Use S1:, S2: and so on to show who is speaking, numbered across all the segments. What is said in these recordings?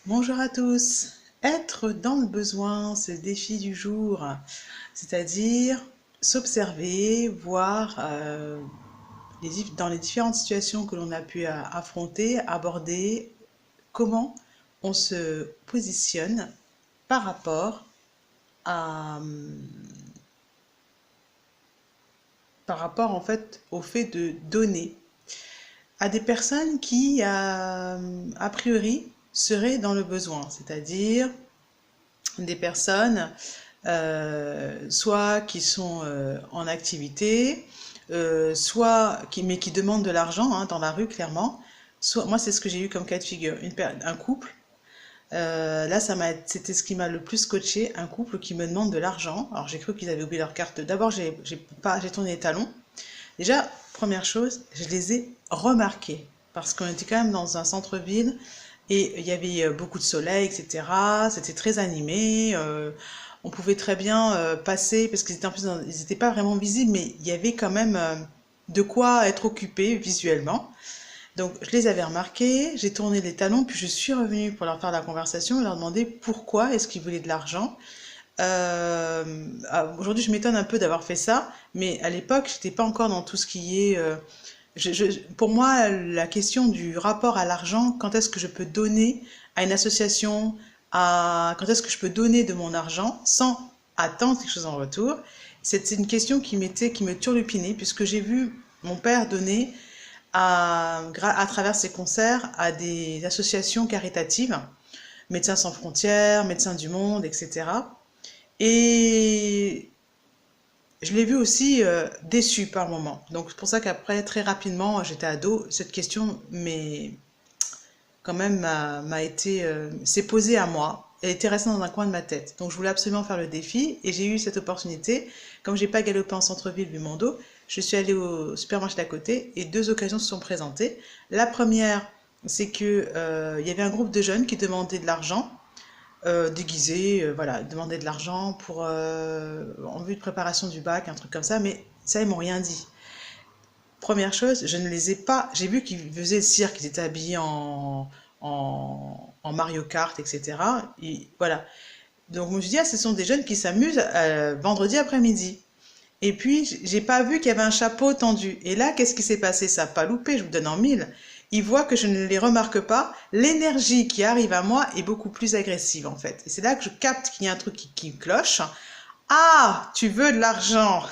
S1: Bonjour à tous. Être dans le besoin, c'est le défi du jour, c'est-à-dire s'observer, voir dans les différentes situations que l'on a pu affronter, aborder, comment on se positionne par rapport à, en fait au fait de donner à des personnes qui a priori seraient dans le besoin, c'est-à-dire des personnes soit qui sont en activité, mais qui demandent de l'argent dans la rue clairement. Soit, moi c'est ce que j'ai eu comme cas de figure, un couple. Là, c'était ce qui m'a le plus scotché, un couple qui me demande de l'argent. Alors j'ai cru qu'ils avaient oublié leur carte. D'abord j'ai tourné les talons. Déjà, première chose, je les ai remarqués parce qu'on était quand même dans un centre-ville et il y avait beaucoup de soleil, etc. C'était très animé. On pouvait très bien passer parce qu'ils étaient en plus, ils n'étaient pas vraiment visibles, mais il y avait quand même de quoi être occupé visuellement. Donc je les avais remarqués, j'ai tourné les talons, puis je suis revenue pour leur faire la conversation et leur demander pourquoi est-ce qu'ils voulaient de l'argent. Aujourd'hui, je m'étonne un peu d'avoir fait ça, mais à l'époque, j'étais pas encore dans tout ce qui est. Pour moi, la question du rapport à l'argent, quand est-ce que je peux donner à une association, quand est-ce que je peux donner de mon argent sans attendre quelque chose en retour, c'est une question qui me turlupinait, puisque j'ai vu mon père donner à travers ses concerts à des associations caritatives, Médecins sans frontières, Médecins du monde, etc. Et je l'ai vu aussi déçu par moments. Donc c'est pour ça qu'après, très rapidement, j'étais ado, cette question quand même s'est posée à moi. Elle était restée dans un coin de ma tête. Donc je voulais absolument faire le défi et j'ai eu cette opportunité. Comme j'ai pas galopé en centre-ville vu mon dos, je suis allée au supermarché d'à côté et deux occasions se sont présentées. La première, c'est que il y avait un groupe de jeunes qui demandaient de l'argent déguisés, voilà, demandaient de l'argent pour en vue de préparation du bac, un truc comme ça, mais ça, ils m'ont rien dit. Première chose, je ne les ai pas. J'ai vu qu'ils faisaient le cirque, ils étaient habillés en Mario Kart, etc. Et voilà. Donc, je me suis dit, ah, ce sont des jeunes qui s'amusent vendredi après-midi. Et puis, j'ai pas vu qu'il y avait un chapeau tendu. Et là, qu'est-ce qui s'est passé? Ça n'a pas loupé, je vous donne en mille. Ils voient que je ne les remarque pas. L'énergie qui arrive à moi est beaucoup plus agressive, en fait. Et c'est là que je capte qu'il y a un truc qui cloche. Ah, tu veux de l'argent?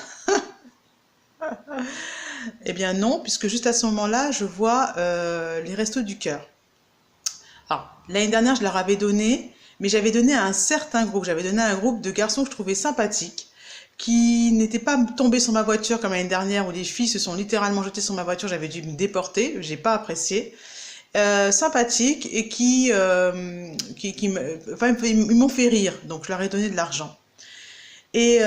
S1: Eh bien non, puisque juste à ce moment-là, je vois les restos du cœur. Alors, l'année dernière, je leur avais donné, mais j'avais donné à un certain groupe. J'avais donné à un groupe de garçons que je trouvais sympathiques, qui n'étaient pas tombés sur ma voiture comme l'année dernière, où les filles se sont littéralement jetées sur ma voiture, j'avais dû me déporter, j'ai pas apprécié. Sympathiques et enfin, ils m'ont fait rire, donc je leur ai donné de l'argent. Et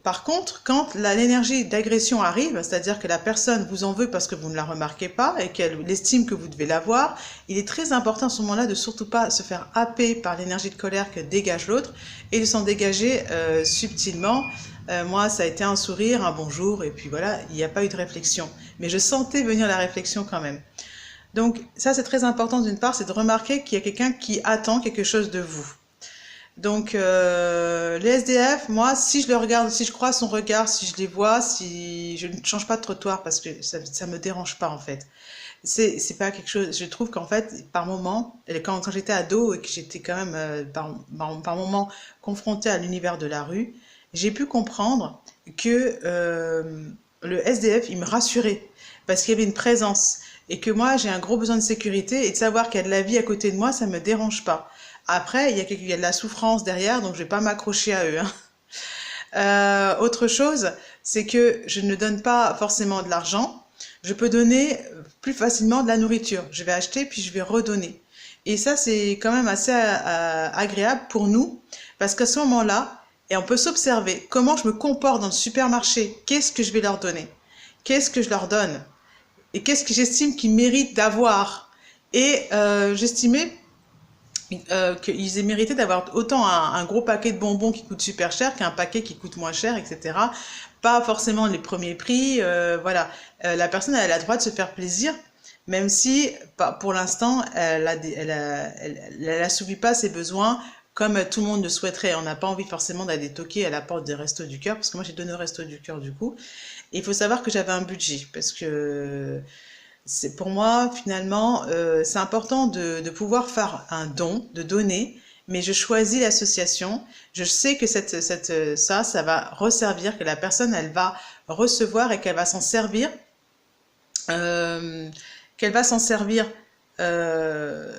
S1: par contre, quand l'énergie d'agression arrive, c'est-à-dire que la personne vous en veut parce que vous ne la remarquez pas et qu'elle estime que vous devez l'avoir, il est très important à ce moment-là de surtout pas se faire happer par l'énergie de colère que dégage l'autre et de s'en dégager subtilement. Moi, ça a été un sourire, un bonjour, et puis voilà, il n'y a pas eu de réflexion. Mais je sentais venir la réflexion quand même. Donc ça, c'est très important d'une part, c'est de remarquer qu'il y a quelqu'un qui attend quelque chose de vous. Donc les SDF, moi, si je le regarde, si je croise son regard, si je les vois, si je ne change pas de trottoir parce que ça me dérange pas en fait. C'est pas quelque chose. Je trouve qu'en fait, par moment, quand j'étais ado et que j'étais quand même par moment confrontée à l'univers de la rue, j'ai pu comprendre que le SDF, il me rassurait parce qu'il y avait une présence et que moi, j'ai un gros besoin de sécurité et de savoir qu'il y a de la vie à côté de moi, ça me dérange pas. Après, il y a de la souffrance derrière, donc je vais pas m'accrocher à eux. Autre chose, c'est que je ne donne pas forcément de l'argent. Je peux donner plus facilement de la nourriture. Je vais acheter puis je vais redonner. Et ça, c'est quand même assez agréable pour nous, parce qu'à ce moment-là, et on peut s'observer comment je me comporte dans le supermarché. Qu'est-ce que je vais leur donner? Qu'est-ce que je leur donne? Et qu'est-ce que j'estime qu'ils méritent d'avoir? Et j'estimais qu'ils aient mérité d'avoir autant un gros paquet de bonbons qui coûte super cher qu'un paquet qui coûte moins cher, etc. Pas forcément les premiers prix, voilà. La personne elle a le droit de se faire plaisir, même si pour l'instant, elle assouvit pas ses besoins comme tout le monde le souhaiterait. On n'a pas envie forcément d'aller toquer à la porte des Restos du Cœur, parce que moi j'ai donné au Resto du Cœur du coup. Et il faut savoir que j'avais un budget, parce que c'est pour moi finalement, c'est important de pouvoir faire un don, de donner, mais je choisis l'association. Je sais que ça va resservir, que la personne elle va recevoir et qu'elle va s'en servir, euh, qu'elle va s'en servir. euh,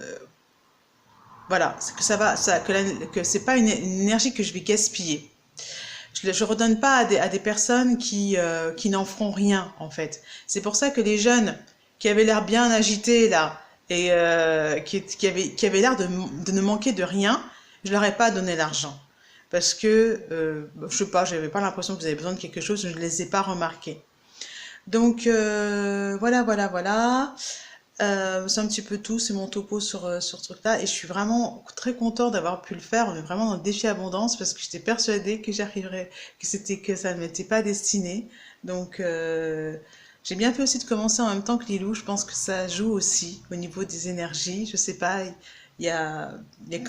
S1: voilà, c'est que que c'est pas une énergie que je vais gaspiller. Je redonne pas à des personnes qui n'en feront rien, en fait. C'est pour ça que les jeunes qui avaient l'air bien agités, là, et qui avaient l'air de ne manquer de rien, je leur ai pas donné l'argent. Parce que, je sais pas, j'avais pas l'impression que vous avez besoin de quelque chose, je ne les ai pas remarqués. Donc, voilà. C'est un petit peu tout, c'est mon topo sur ce truc-là. Et je suis vraiment très contente d'avoir pu le faire. On est vraiment dans le défi abondance parce que j'étais persuadée que j'arriverais, que ça ne m'était pas destiné. Donc, j'ai bien fait aussi de commencer en même temps que Lilou. Je pense que ça joue aussi au niveau des énergies. Je sais pas, il y a, il y a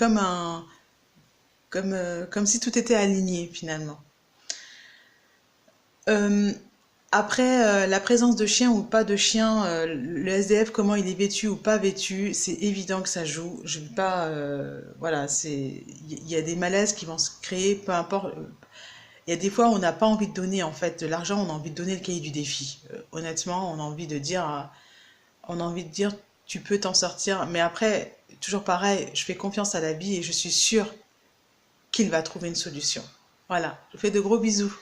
S1: comme si tout était aligné finalement. Euh, Après, la présence de chiens ou pas de chiens, le SDF, comment il est vêtu ou pas vêtu, c'est évident que ça joue. Je vais pas, voilà, il y a des malaises qui vont se créer, peu importe. Il y a des fois, on n'a pas envie de donner en fait de l'argent, on a envie de donner le cahier du défi. Honnêtement, on a envie de dire, tu peux t'en sortir. Mais après, toujours pareil, je fais confiance à la vie et je suis sûre qu'il va trouver une solution. Voilà, je vous fais de gros bisous.